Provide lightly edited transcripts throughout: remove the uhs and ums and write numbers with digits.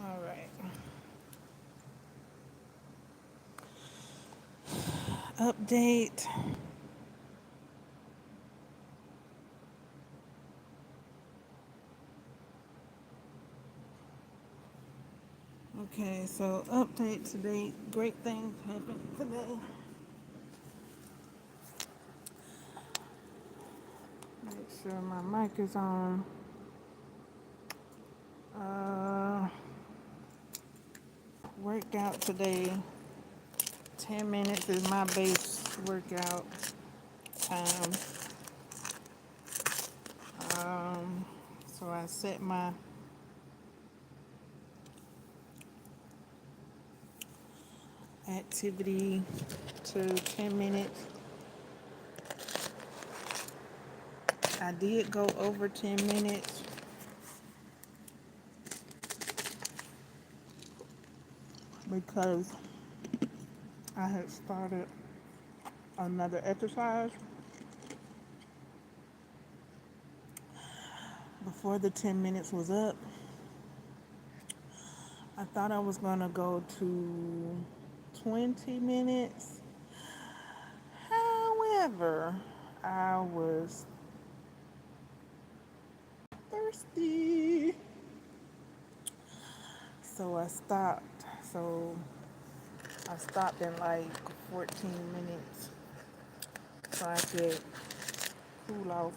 All right. Update. Okay, so update today. Great things happened today. Make sure my mic is on. Uh, Worked out today. 10 minutes is my base workout time. Um, so I set my activity to 10 minutes. I did go over 10 minutes because I had started another exercise before the 10 minutes was up. I thought I was going to go to 20 minutes. However, I was thirsty. So I stopped. So I stopped in like 14 minutes so I could cool off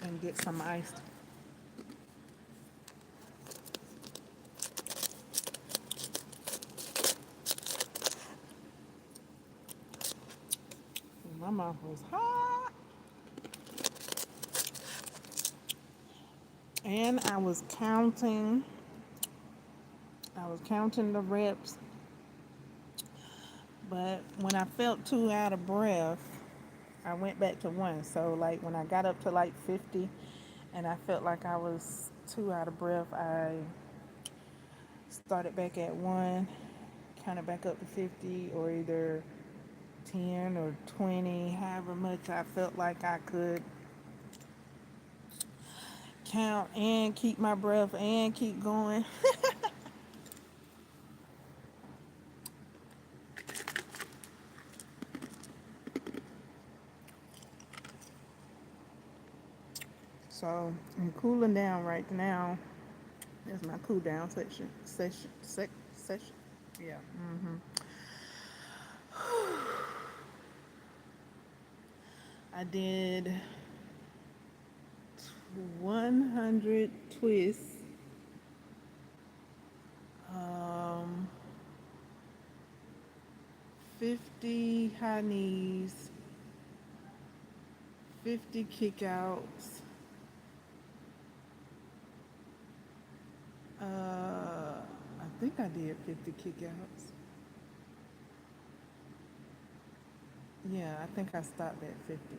and get some ice. My mouth was hot. And I was counting the reps, but when I felt too out of breath, I went back to one. So like when I got up to like 50 and I felt like I was too out of breath, I started back at one, counted back up to 50 or either 10 or 20, however much I felt like I could count and keep my breath and keep going. So I'm cooling down right now. That's my cool down session. Yeah. I did 100 twists, um, 50 high knees, 50 kickouts. I think I did 50 kickouts. Yeah, I think I stopped at 50.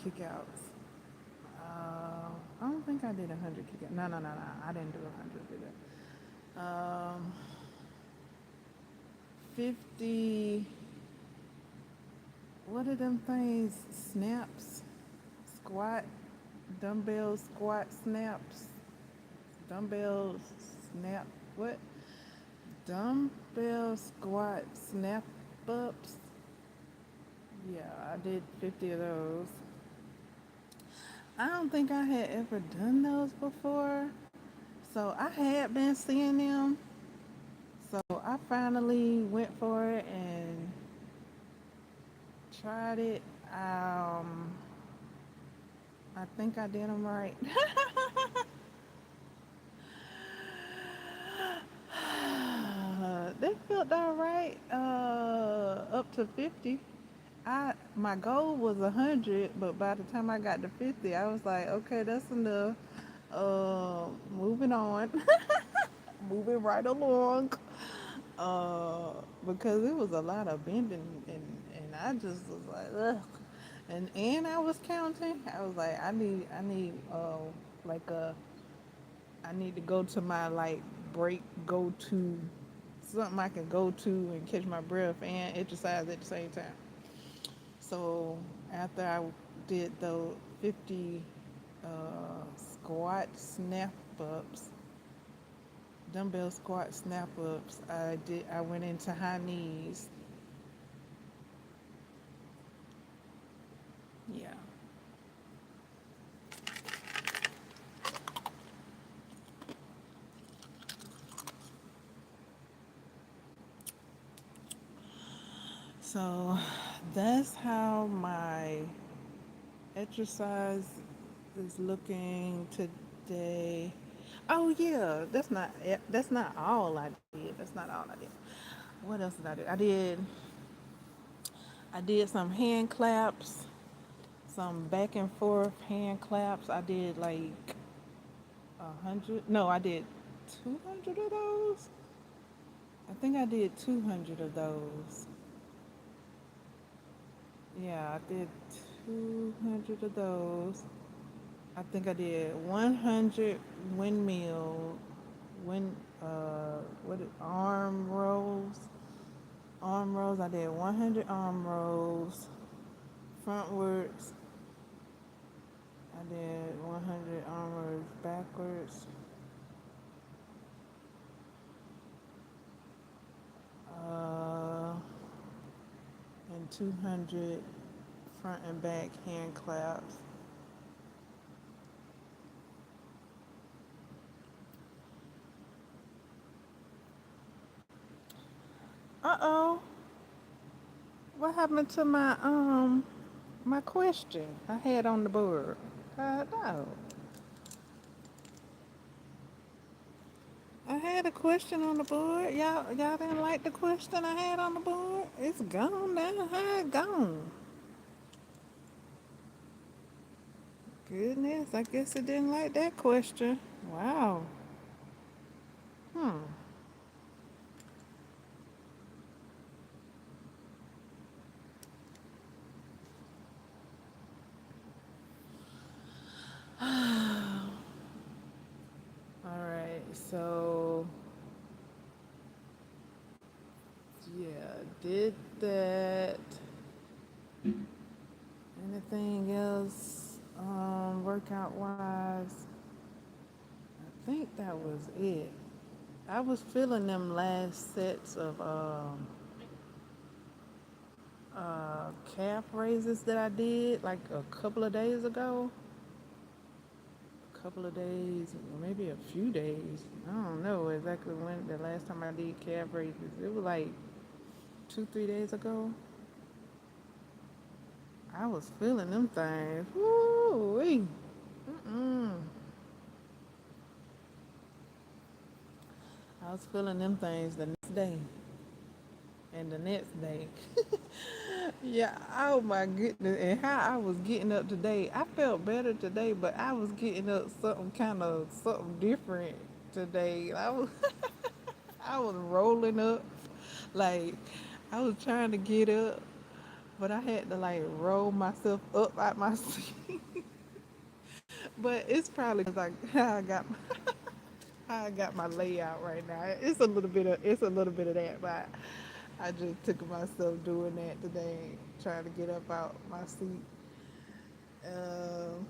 Kickouts. I don't think I did 100 kickouts. No, no, no, no. I didn't do 100 with it. 50. What are them things? Snaps? Squat? Dumbbell squat snaps? Dumbbell snap? What? Dumbbell squat snap ups? Yeah, I did 50 of those. I don't think I had ever done those before. So I had been seeing them. So I finally went for it and tried it. I think I did them right. They felt all right up to 50. My goal was 100, but by the time I got to 50, I was like, okay, that's enough. Moving on, moving right along. Uh, because it was a lot of bending, and I just was like, ugh. And I was counting. I was like, like a I need to go to my like break go to something I can go to and catch my breath and exercise at the same time. So after I did the 50 squat snap ups, dumbbell squat snap ups. I went into high knees. Yeah. So that's how my exercise is looking today. Oh yeah, that's not all I did. That's not all I did. What else did I do? I did some hand claps, some back and forth hand claps. I did like 100. No, I did 200 of those. I think I did 200 of those. Yeah, I did 200 of those. I think I did 100 windmill, wind, what it, arm rolls. Arm rolls. I did 100 arm rolls, frontwards. I did 100 arm rolls backwards. Uh, and 200 front and back hand claps. Uh oh, what happened to my question I had on the board? No, I had a question on the board. Y'all didn't like the question I had on the board. It's gone now. How it gone? Goodness, I guess it didn't like that question. Wow. Hmm. All right. So yeah, did that. Anything else? Workout wise, I think that was it. I was feeling them last sets of calf raises that I did like a couple of days ago. A couple of days, maybe a few days. I don't know exactly when the last time I did calf raises. It was like 2, 3 days ago. I was feeling them things. Woo-wee. Mm-mm. I was feeling them things the next day and the next day. Yeah, oh my goodness. And how I was getting up today. I felt better today, but I was getting up something kind of something different today. I was rolling up. Like I was trying to get up, but I had to like roll myself up out my seat. But it's probably cause how I got my layout right now. It's a little bit of that, but I just took myself doing that today, trying to get up out my seat. Um,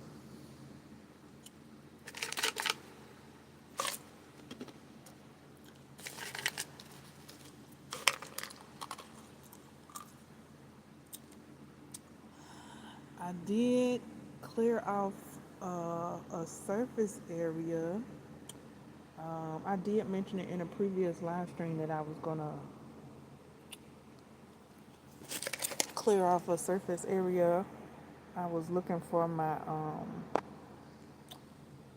I did clear off a surface area. I did mention it in a previous live stream that I was gonna clear off a surface area. I was looking for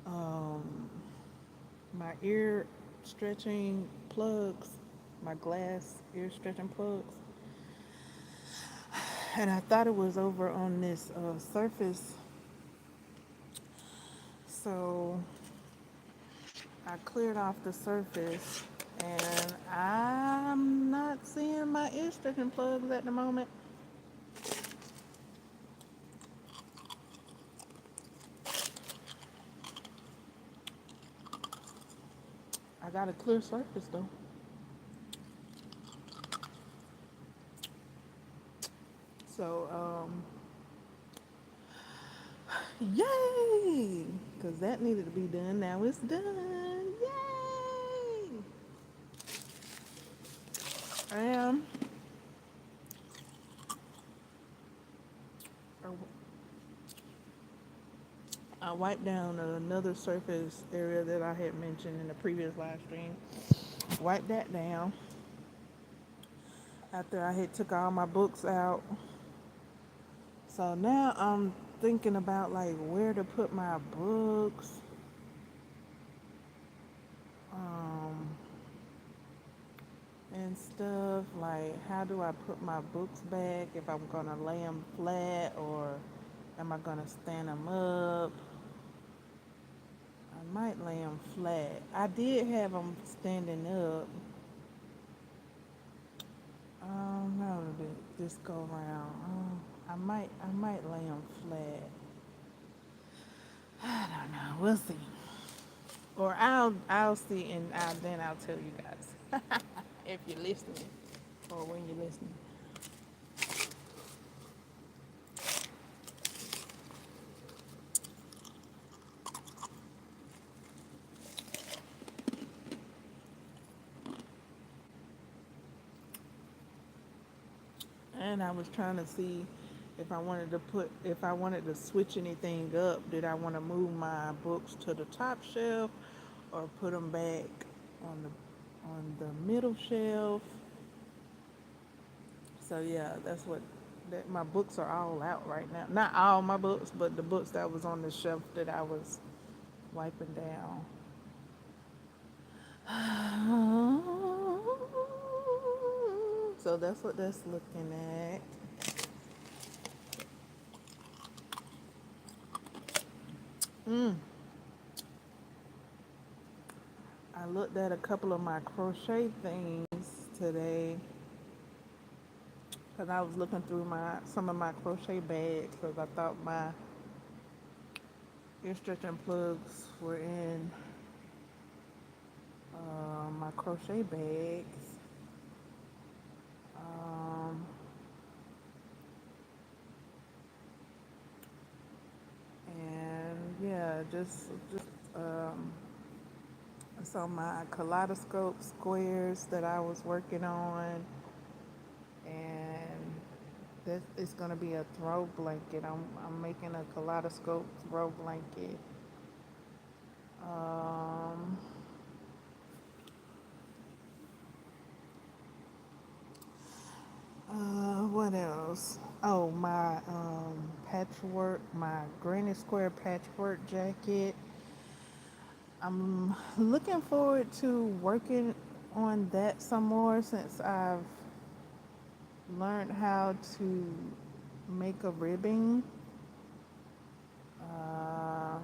um, my ear stretching plugs, my glass ear stretching plugs, and I thought it was over on this surface. So I cleared off the surface, and I'm not seeing my ear stretching plugs at the moment. I got a clear surface though. So, yay! because that needed to be done. Now it's done. Yay! Um, I wiped down another surface area that I had mentioned in the previous live stream. Wiped that down after I had took all my books out. So now I'm thinking about like where to put my books, um, and stuff. Like how do I put my books back? If I'm gonna lay them flat or am I gonna stand them up? I might lay them flat. I did have them standing up. I don't know this go round. I might lay them flat. I don't know. We'll see. Or I'll see and then I'll tell you guys if you're listening or when you're listening. And I was trying to see if I wanted to switch anything up. Did I want to move my books to the top shelf or put them back on the middle shelf? So yeah, that's what my books are all out right now. Not all my books, but the books that was on the shelf that I was wiping down. So that's what that's looking at. Mm. I looked at a couple of my crochet things today because I was looking through some of my crochet bags because I thought my ear stretching plugs were in my crochet bags. Um, and yeah, just um, so my kaleidoscope squares that I was working on, and this is gonna be a throw blanket. I'm making a kaleidoscope throw blanket. Um, what else? Oh, my patchwork, my granny square patchwork jacket. I'm looking forward to working on that some more since I've learned how to make a ribbing. Uh,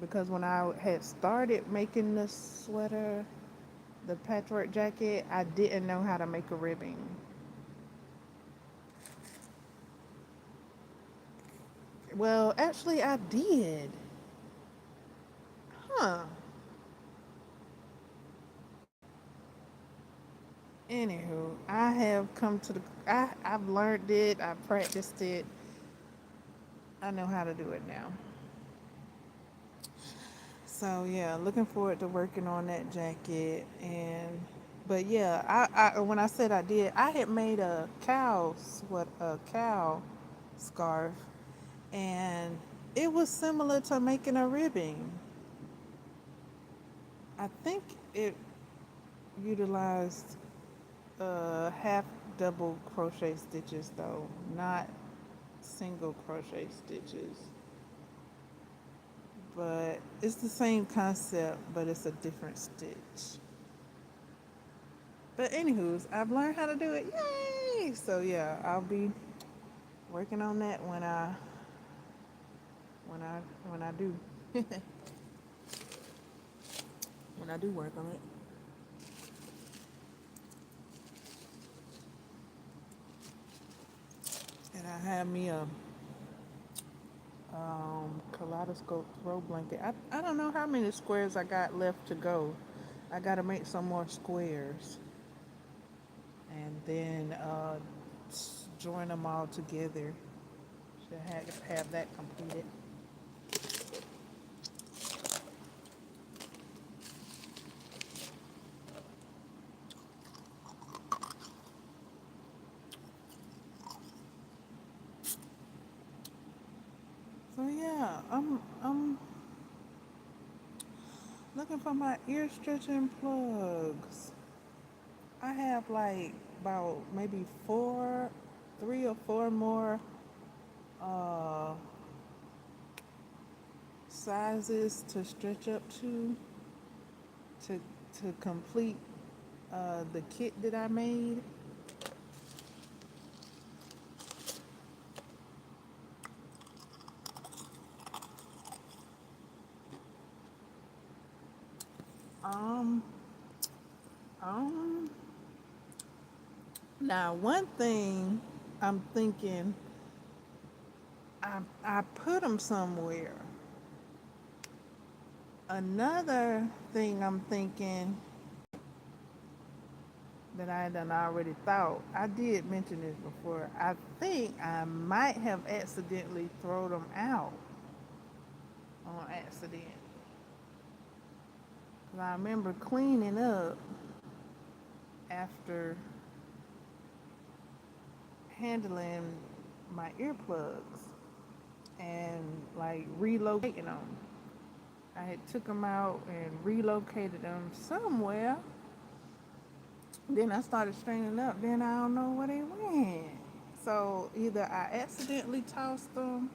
because when I had started making the sweater, the patchwork jacket, I didn't know how to make a ribbing. Well, actually, I did. Huh. Anywho, I have come to I've learned it, I practiced it, I know how to do it now. So yeah, looking forward to working on that jacket. And but yeah, I when I said I did, I had made a cow scarf, and it was similar to making a ribbing. I think it utilized half double crochet stitches though, not single crochet stitches. But it's the same concept, but it's a different stitch. But anywho's, I've learned how to do it. Yay! So yeah, I'll be working on that when I when I do when I do work on it. And I have me a kaleidoscope throw blanket. I don't know how many squares I got left to go. I got to make some more squares and then join them all together. Should have that completed. Yeah, I'm looking for my ear stretching plugs. I have like about maybe four, 3 or 4 more uh, sizes to stretch up to to complete the kit that I made. Um, um. Now, one thing I'm thinking, I put them somewhere. Another thing I'm thinking that I done already thought, I did mention this before. I think I might have accidentally thrown them out on accident. 'Cause I remember cleaning up after handling my earplugs and like relocating them. I had took them out and relocated them somewhere. Then I started straightening up. Then I don't know where they went. So either I accidentally tossed them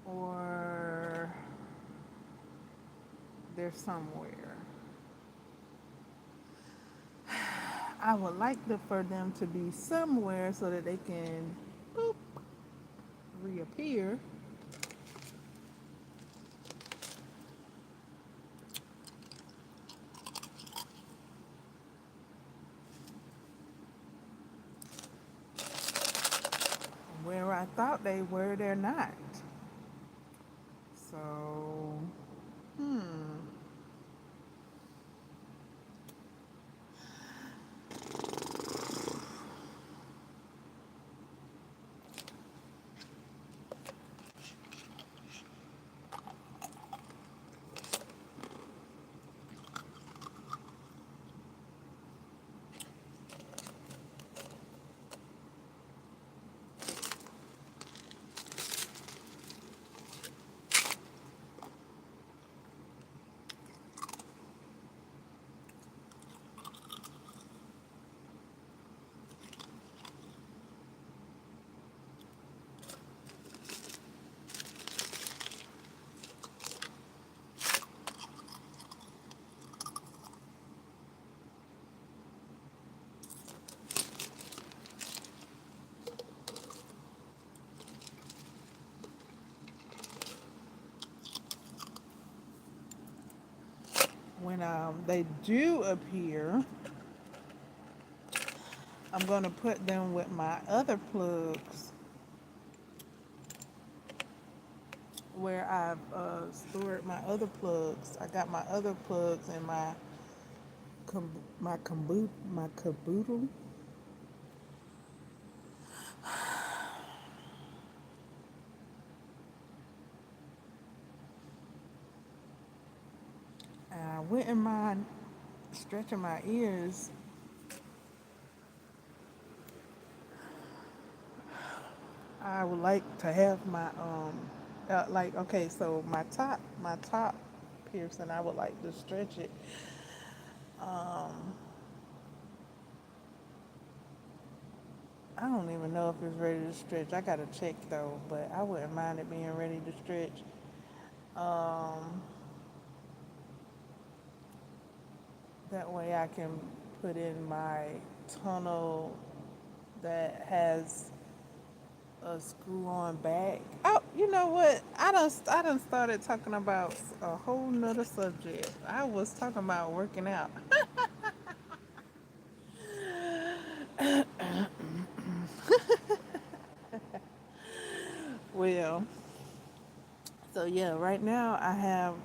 or they're somewhere. I would like for them to be somewhere so that they can boop, reappear. Where I thought they were, they're not. So, hmm. When they do appear, I'm going to put them with my other plugs where I've stored my other plugs. I got my other plugs in my caboodle. And I wouldn't mind stretching my ears. I would like to have my like okay, so my top piercing, I would like to stretch it. Um, I don't even know if it's ready to stretch. I gotta check though, but I wouldn't mind it being ready to stretch. Um, that way I can put in my tunnel that has a screw-on back. Oh, you know what? I done started talking about a whole nother subject. I was talking about working out. Well, so yeah, right now I have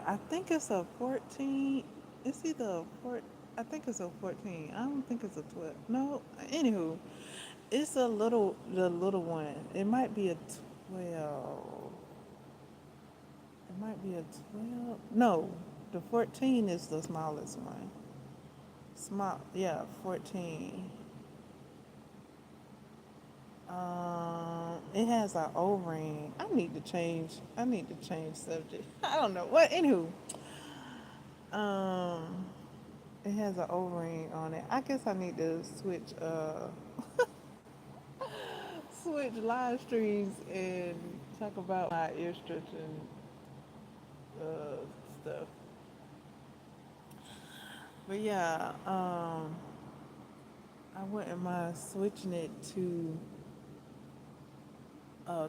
I think it's a 14. It's either a 4. I think it's a 14. I don't think it's a 12. No, anywho, it's the little one. It might be a 12. It might be a 12. No, the 14 is the smallest one. Small, yeah, 14. It has an O-ring. I need to change. I need to change subject. I don't know what. Anywho, um, it has an O-ring on it. I guess I need to switch. Switch live streams and talk about my ear stretching stuff. But yeah, I wouldn't mind switching it to a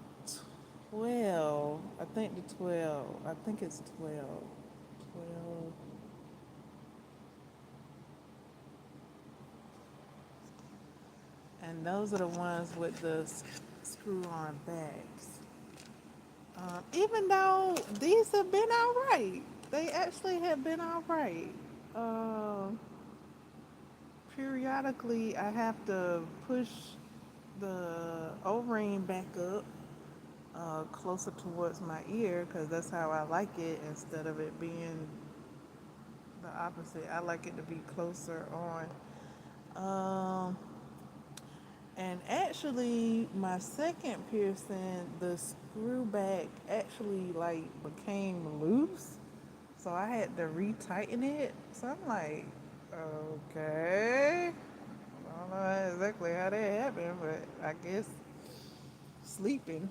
12. I think the 12. I think it's 12. 12. And those are the ones with the screw on backs. Even though these have been all right, they actually have been all right. Uh, Periodically, I have to push the O-ring back up closer towards my ear because that's how I like it instead of it being the opposite. I like it to be closer on. And actually, my second piercing, the screw back actually like became loose, so I had to retighten it. So I'm like, okay, I don't know exactly how that happened, but I guess sleeping.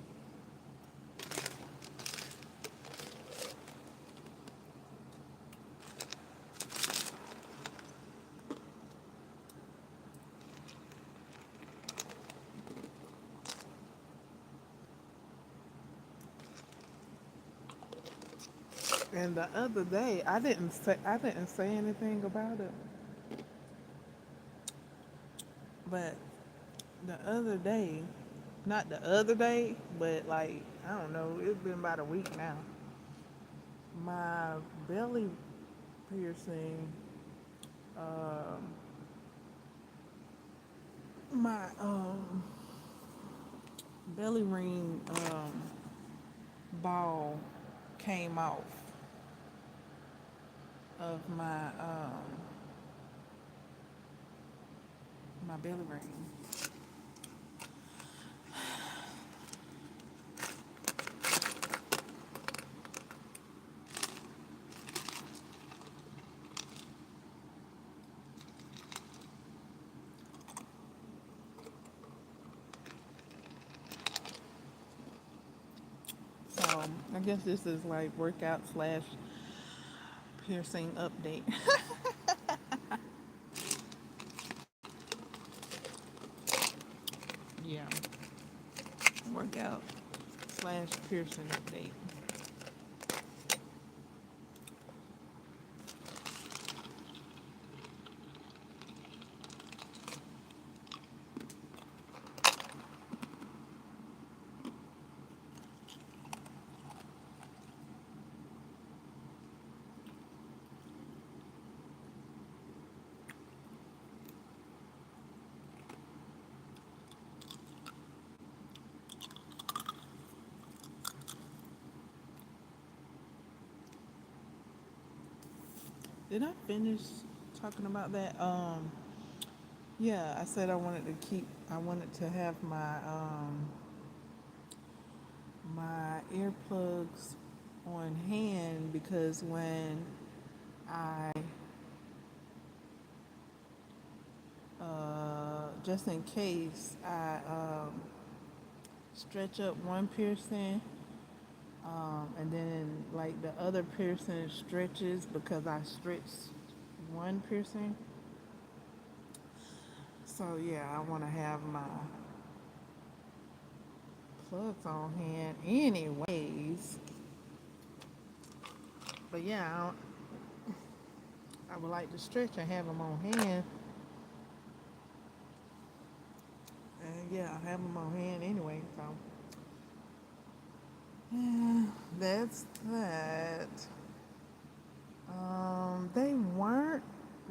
And the other day, I didn't say anything about it, but the other day, not the other day, but like I don't know, it's been about a week now. My belly piercing, um, my belly ring ball came off of my belly ring. So I guess this is like workout slash piercing update. Yeah, workout slash piercing update. Did I finish talking about that? Yeah, I said I wanted to have my earplugs on hand because when I, just in case, I stretch up one piercing, and then like the other piercing stretches because I stretch one piercing. So yeah, I want to have my plugs on hand anyways. But yeah, I would like to stretch and have them on hand. And yeah, I have them on hand anyway. So yeah, that's that. They weren't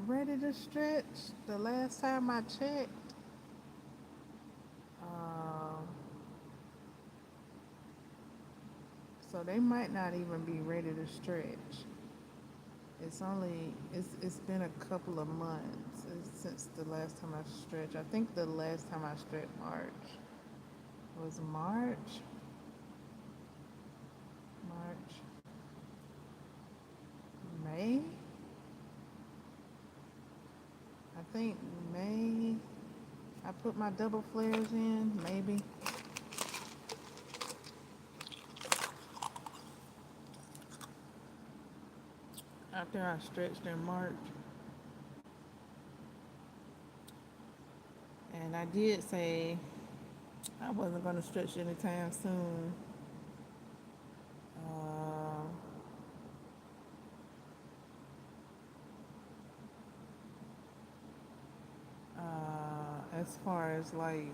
ready to stretch the last time I checked. Um, so they might not even be ready to stretch. It's been a couple of months since the last time I stretched. I think the last time I stretched March. was March, March, May. I think May. I put my double flares in, maybe. After I stretched in March. And I did say I wasn't going to stretch anytime soon. Uh, as far as like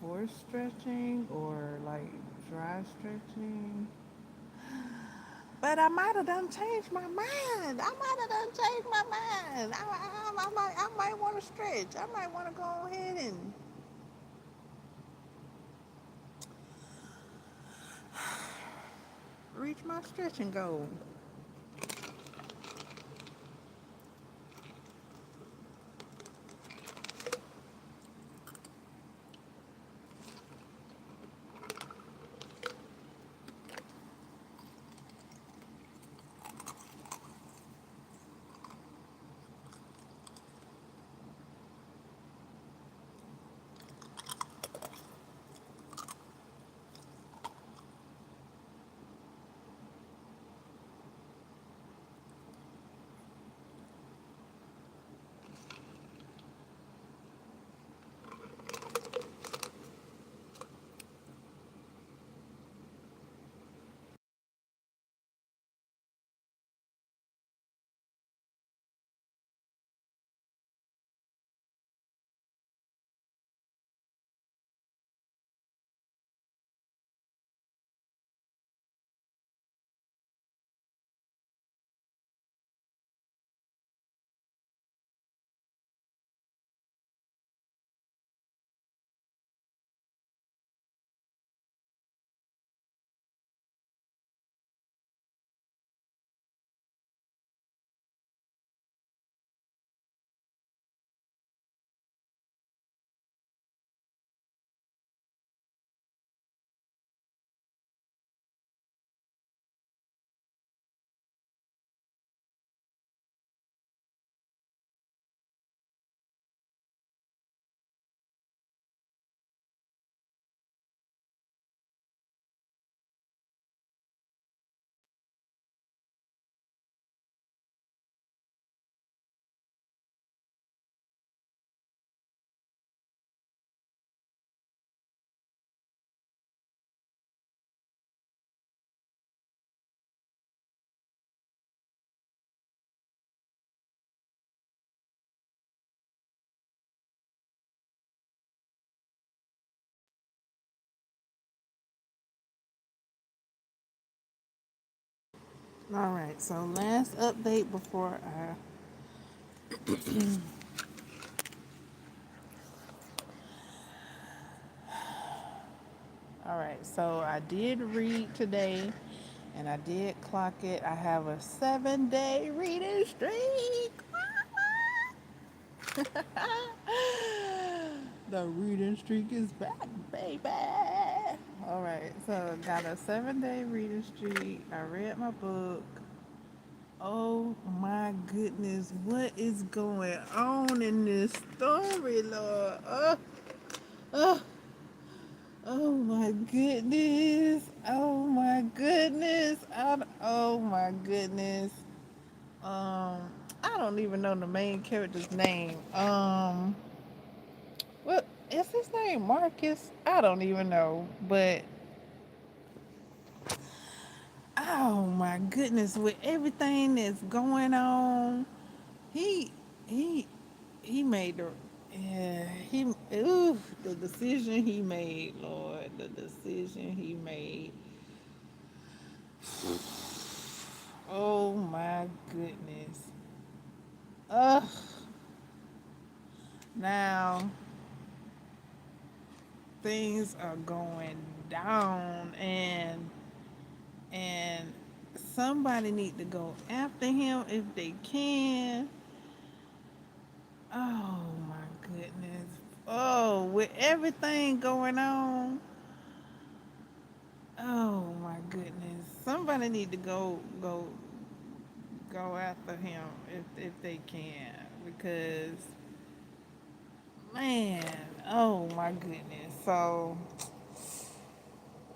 force stretching or like dry stretching. But I might have done changed my mind. I might have done changed my mind. I might want to stretch. I might want to go ahead and reach my stretching goal. All right, so last update before I. All right, so I did read today and I did clock it. I have a 7 day reading streak. The reading streak is back, baby. All right, so got a 7 day reading streak. I read my book. Oh my goodness, what is going on in this story, Lord? Oh, oh my goodness. Oh my goodness. Oh my goodness. Um, I don't even know the main character's name. What is his name? Marcus? I don't even know. But oh my goodness, with everything that's going on, he he he made the he ooh, the decision he made, Lord, the decision he made. Oh my goodness. Ugh. Now things are going down and somebody need to go after him if they can. Oh my goodness. Oh, with everything going on, oh my goodness. Somebody need to go after him if they can, because man, oh my goodness. So,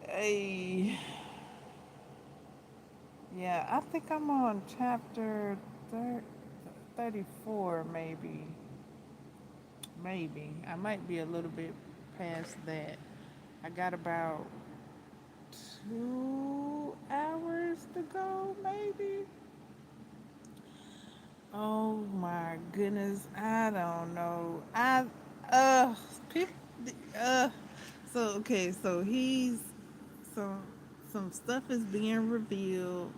hey, yeah, I think I'm on chapter 34, maybe. I might be a little bit past that. I got about 2 hours to go, maybe. Oh my goodness, I don't know. Uh people uh so okay, so he's some some stuff is being revealed.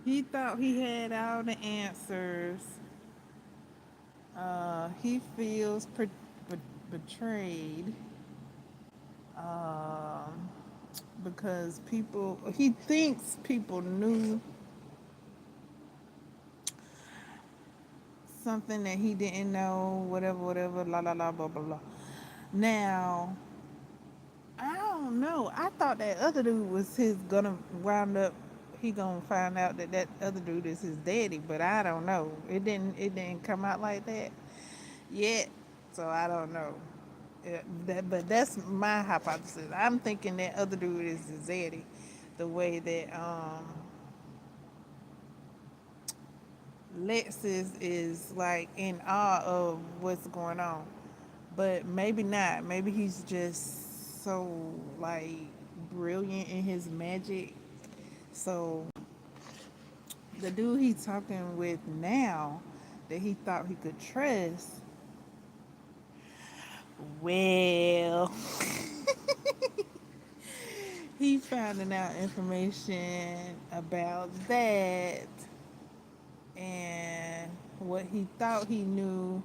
He thought he had all the answers. He feels betrayed. Um because he thinks people knew something that he didn't know, whatever, la la la, blah blah blah. Now, I don't know. I thought that other dude was his gonna wound up. He gonna find out that that other dude is his daddy, but I don't know. It didn't come out like that yet, so I don't know. But that's my hypothesis. I'm thinking that other dude is his daddy, the way that Lexus is like in awe of what's going on. But maybe not. Maybe he's just so like brilliant in his magic. So the dude he's talking with now that he thought he could trust, well, he finding out information about that, and what he thought he knew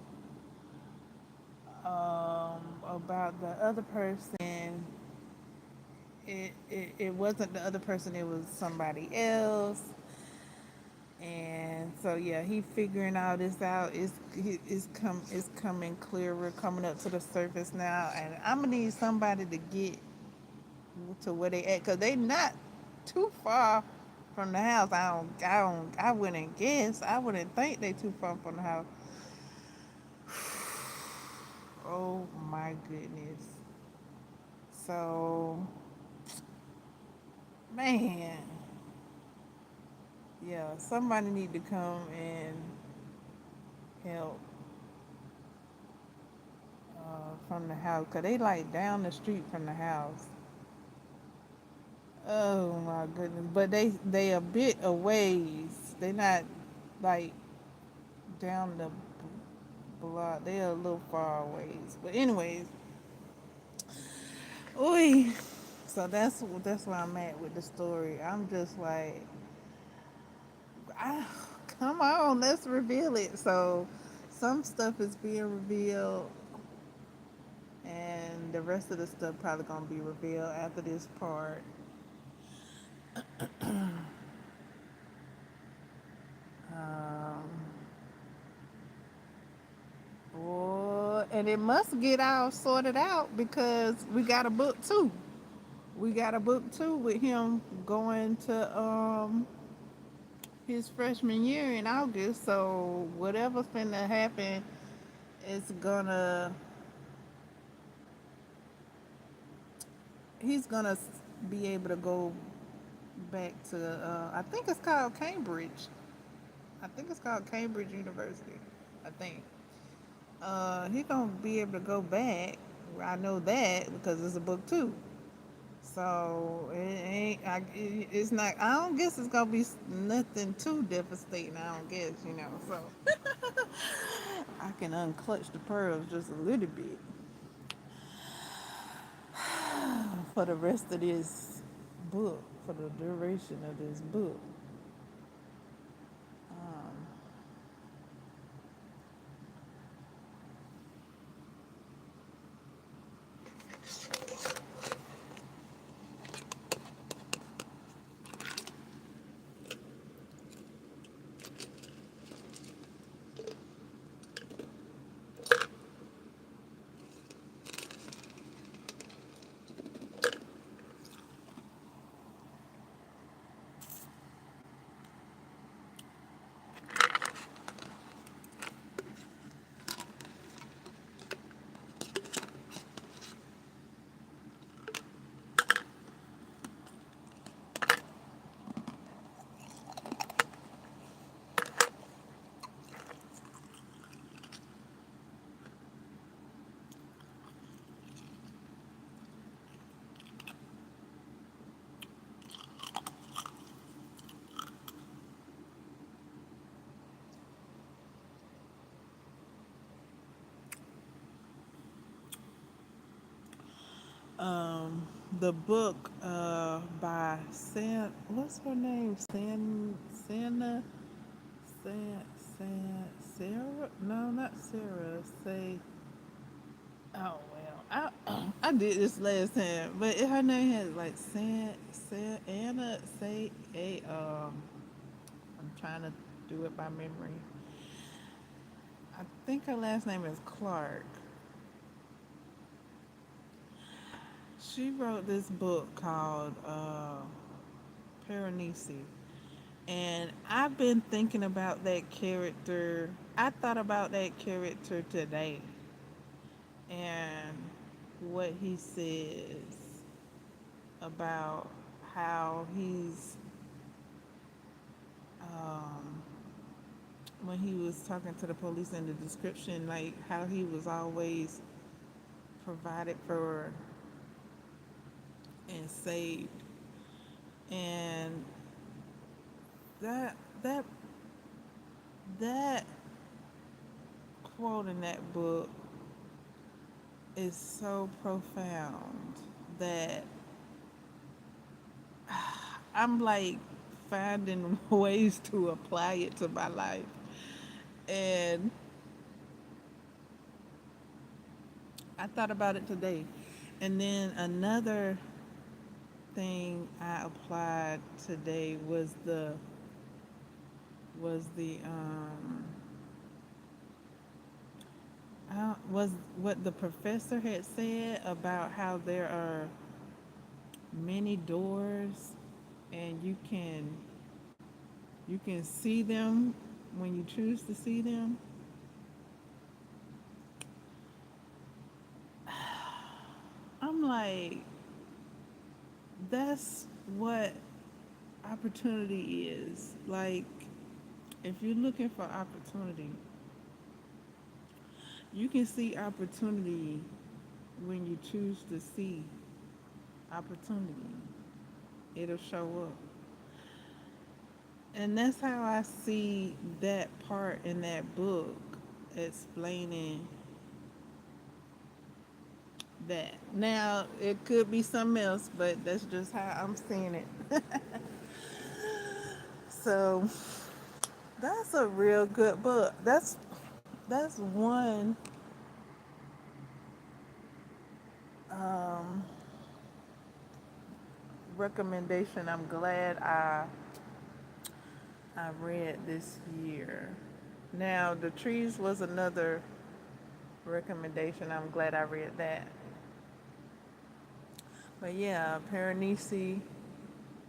about the other person. It wasn't the other person, it was somebody else. And so yeah, he figuring all this out. It's coming clearer, coming up to the surface now. And I'm gonna need somebody to get to where they at, cause they not too far from the house. I wouldn't guess. I wouldn't think they too far from the house. Oh my goodness. So man, yeah, somebody need to come and help from the house, cause they like down the street from the house. Oh my goodness! But they a bit a ways. They not like down the block. They a little far ways. But anyways, oi. So that's where I'm at with the story. I'm just like, ah, come on, let's reveal it. So some stuff is being revealed, and the rest of the stuff probably gonna be revealed after this part. Um, and it must get all sorted out because we got a book too. We got a book too with him going to his freshman year in August. So whatever's finna happen is gonna he's gonna be able to go back to I think it's called Cambridge. I think it's called Cambridge University. I think. He gonna be able to go back. I know that because it's a book too. So it ain't. It's not. I don't guess it's gonna be nothing too devastating. I don't guess, So I can unclutch the pearls just a little bit for the rest of this book, for the duration of this book. Um, um, the book by what's her name? Sanna, Sarah? No, not Sarah. Oh well, I did this last time, but her name has like Anna say a I'm trying to do it by memory. I think her last name is Clark. She wrote this book called Piranesi. And I've been thinking about that character. I thought about that character today and what he says about how he's, um, when he was talking to the police in the description, like how he was always provided for and saved. And that, that, that quote in that book is so profound that I'm like finding ways to apply it to my life. And I thought about it today. And then another thing I applied today was what the professor had said about how there are many doors and you can see them when you choose to see them. I'm like, that's what opportunity is. Like, if you're looking for opportunity, you can see opportunity when you choose to see opportunity. It'll show up. And that's how I see that part in that book explaining that. Now, it could be something else, but that's just how I'm seeing it. So, that's a real good book. That's one um, recommendation I'm glad I read this year. Now, The Trees was another recommendation. I'm glad I read that. But yeah, Piranesi,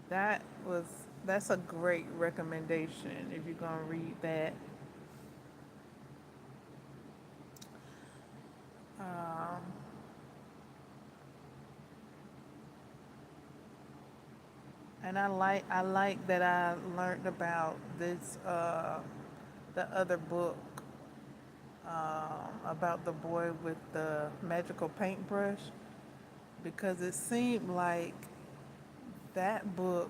that was that's a great recommendation if you're gonna read that. Um, and I like that I learned about this the other book about the boy with the magical paintbrush because it seemed like that book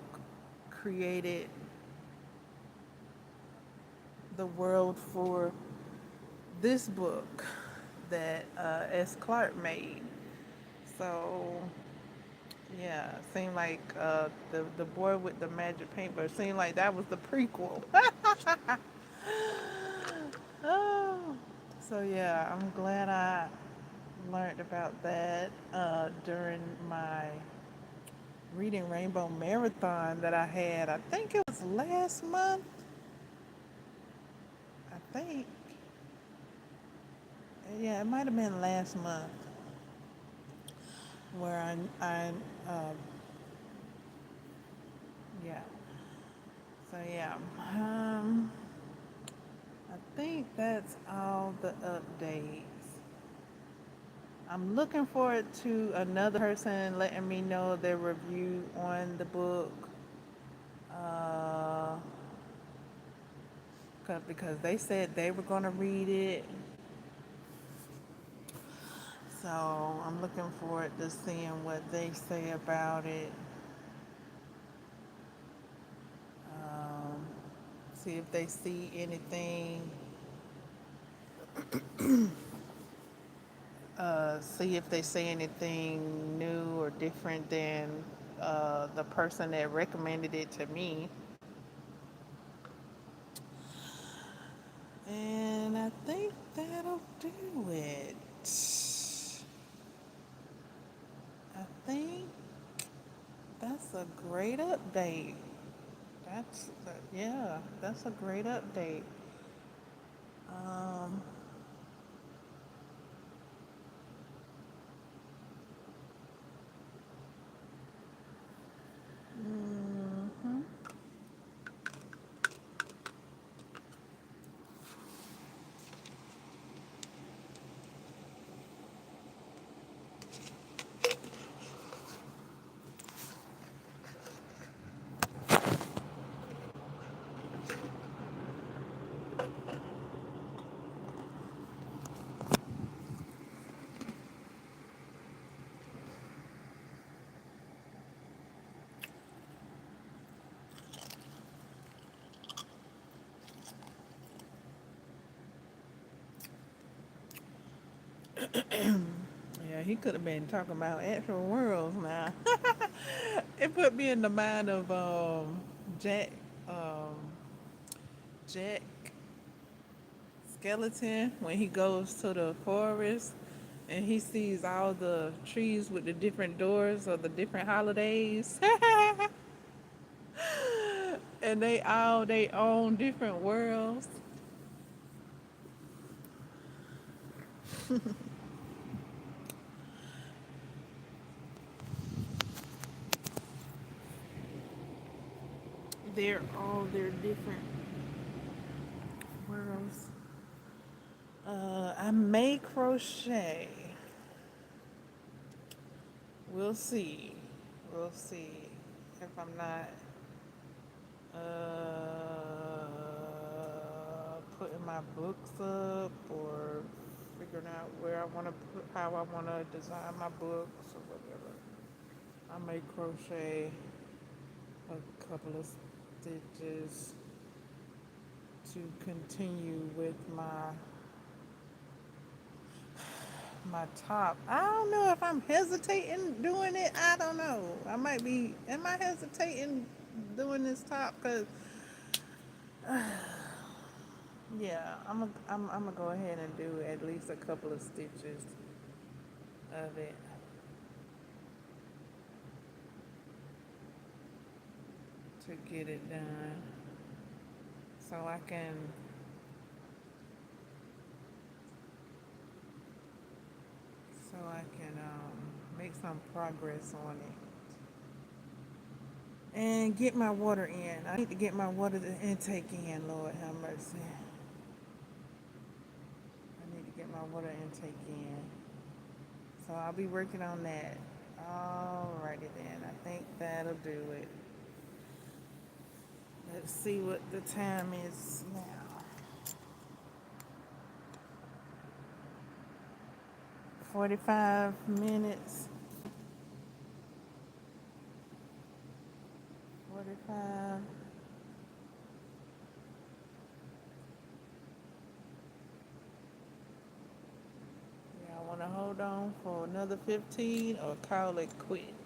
created the world for this book that S. Clark made. So yeah, seemed like the boy with the magic paintbrush seemed like that was the prequel. Oh, so yeah, I'm glad I learned about that during my Reading Rainbow marathon that I had. I think it was last month. I think, yeah, it might have been last month where I yeah. So yeah, I think that's all the updates. I'm looking forward to another person letting me know their review on the book. Uh, because they said they were going to read it. So I'm looking forward to seeing what they say about it. Um, See if they see anything See if they say anything new or different than the person that recommended it to me. And I think that'll do it. I think that's a great update. Yeah, that's a great update. Um, mhm. Yeah, he could have been talking about actual worlds now. It put me in the mind of Jack um, Jack Skeleton when he goes to the forest and he sees all the trees with the different doors of the different holidays. And they all they own different worlds. They're all their different worlds. I may crochet. We'll see. We'll see if I'm not putting my books up or figuring out where I want to put, how I want to design my books or whatever. I may crochet a couple of stitches to continue with my top. I don't know if I'm hesitating doing it. I don't know. I might be. Am I hesitating doing this top? Cause yeah, I'm gonna go ahead and do at least a couple of stitches of it to get it done, so I can make some progress on it and get my water in. I need to get my water intake in. Lord have mercy. I need to get my water intake in. So I'll be working on that. Alrighty then. I think that'll do it. Let's see what the time is now. 45 minutes. 45. Yeah, I want to hold on for another 15 or call it quits.